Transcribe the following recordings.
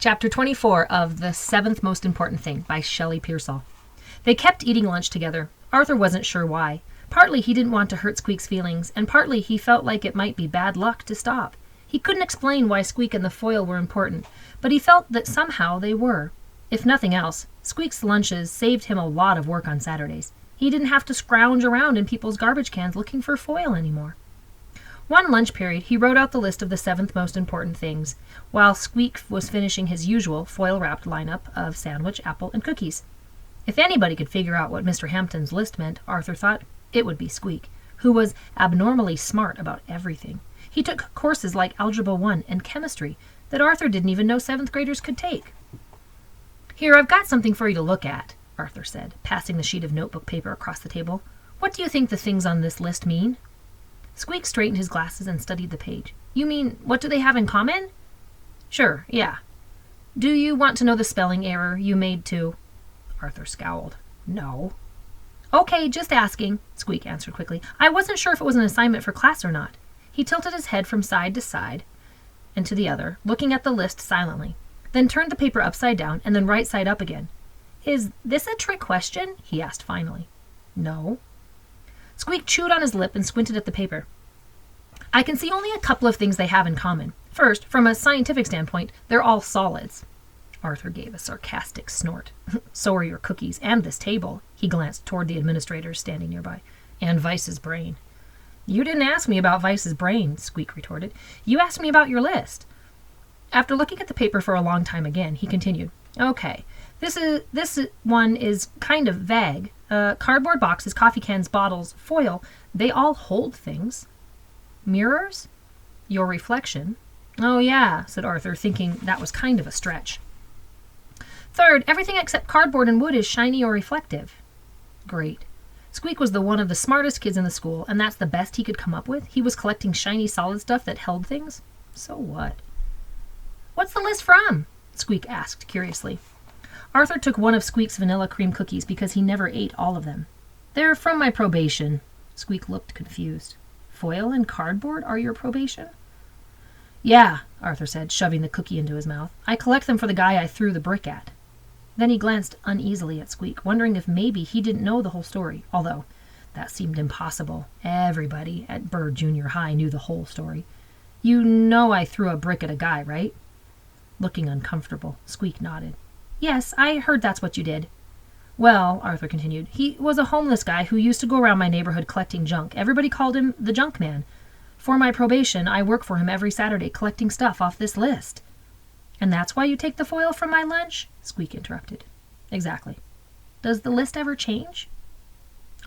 Chapter 24 of The Seventh Most Important Thing by Shelley Pearsall. They kept eating lunch together. Arthur wasn't sure why. Partly he didn't want to hurt Squeak's feelings, and partly he felt like it might be bad luck to stop. He couldn't explain why Squeak and the foil were important, but he felt that somehow they were. If nothing else, Squeak's lunches saved him a lot of work on Saturdays. He didn't have to scrounge around in people's garbage cans looking for foil anymore. One lunch period, he wrote out the list of the 7th most important things, while Squeak was finishing his usual foil-wrapped lineup of sandwich, apple, and cookies. If anybody could figure out what Mr. Hampton's list meant, Arthur thought, it would be Squeak, who was abnormally smart about everything. He took courses like Algebra 1 and Chemistry that Arthur didn't even know 7th graders could take. "Here, I've got something for you to look at," Arthur said, passing the sheet of notebook paper across the table. "What do you think the things on this list mean?" Squeak straightened his glasses and studied the page. "You mean, what do they have in common?" "Sure, yeah." "Do you want to know the spelling error you made too?" Arthur scowled. "No." "Okay, just asking," Squeak answered quickly. "I wasn't sure if it was an assignment for class or not." He tilted his head from side to side and to the other, looking at the list silently, then turned the paper upside down and then right side up again. "Is this a trick question?" he asked finally. "No." Squeak chewed on his lip and squinted at the paper. "I can see only a couple of things they have in common. First, from a scientific standpoint, they're all solids." Arthur gave a sarcastic snort. "So are your cookies and this table." He glanced toward the administrators standing nearby. "And Vice's brain." "You didn't ask me about Vice's brain," Squeak retorted. "You asked me about your list." After looking at the paper for a long time again, he continued. "Okay, this one is kind of vague. Cardboard boxes, coffee cans, bottles, foil, they all hold things. Mirrors? Your reflection." "Oh, yeah," said Arthur, thinking that was kind of a stretch. "Third, everything except cardboard and wood is shiny or reflective." Great. Squeak was one of the smartest kids in the school, and that's the best he could come up with. He was collecting shiny solid stuff that held things. So what? "What's the list from?" Squeak asked curiously. Arthur took one of Squeak's vanilla cream cookies because he never ate all of them. "They're from my probation." Squeak looked confused. "Foil and cardboard are your probation?" "Yeah," Arthur said, shoving the cookie into his mouth. "I collect them for the guy I threw the brick at." Then he glanced uneasily at Squeak, wondering if maybe he didn't know the whole story, although that seemed impossible. Everybody at Bird Junior High knew the whole story. "You know I threw a brick at a guy, right?" Looking uncomfortable, Squeak nodded. "Yes, I heard that's what you did." "Well," Arthur continued, "he was a homeless guy who used to go around my neighborhood collecting junk. Everybody called him the junk man. For my probation, I work for him every Saturday collecting stuff off this list." "And that's why you take the foil from my lunch?" Squeak interrupted. "Exactly." "Does the list ever change?"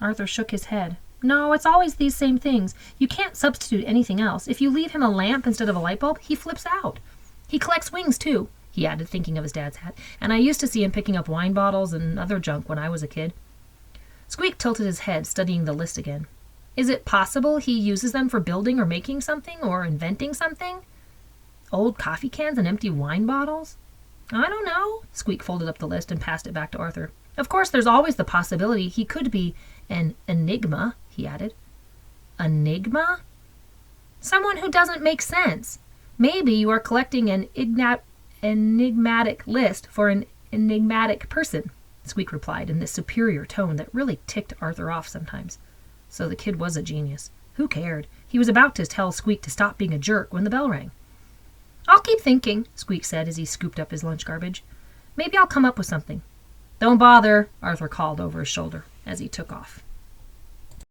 Arthur shook his head. "No, it's always these same things. You can't substitute anything else. If you leave him a lamp instead of a light bulb, he flips out. He collects wings, too," he added, thinking of his dad's hat, "and I used to see him picking up wine bottles and other junk when I was a kid." Squeak tilted his head, studying the list again. "Is it possible he uses them for building or making something or inventing something? Old coffee cans and empty wine bottles?" "I don't know." Squeak folded up the list and passed it back to Arthur. "Of course, there's always the possibility he could be an enigma," he added. "Enigma?" "Someone who doesn't make sense. Maybe you are collecting an enigmatic list for an enigmatic person," Squeak replied in this superior tone that really ticked Arthur off sometimes. So the kid was a genius. Who cared? He was about to tell Squeak to stop being a jerk when the bell rang. "I'll keep thinking," Squeak said as he scooped up his lunch garbage. "Maybe I'll come up with something." "Don't bother," Arthur called over his shoulder as he took off.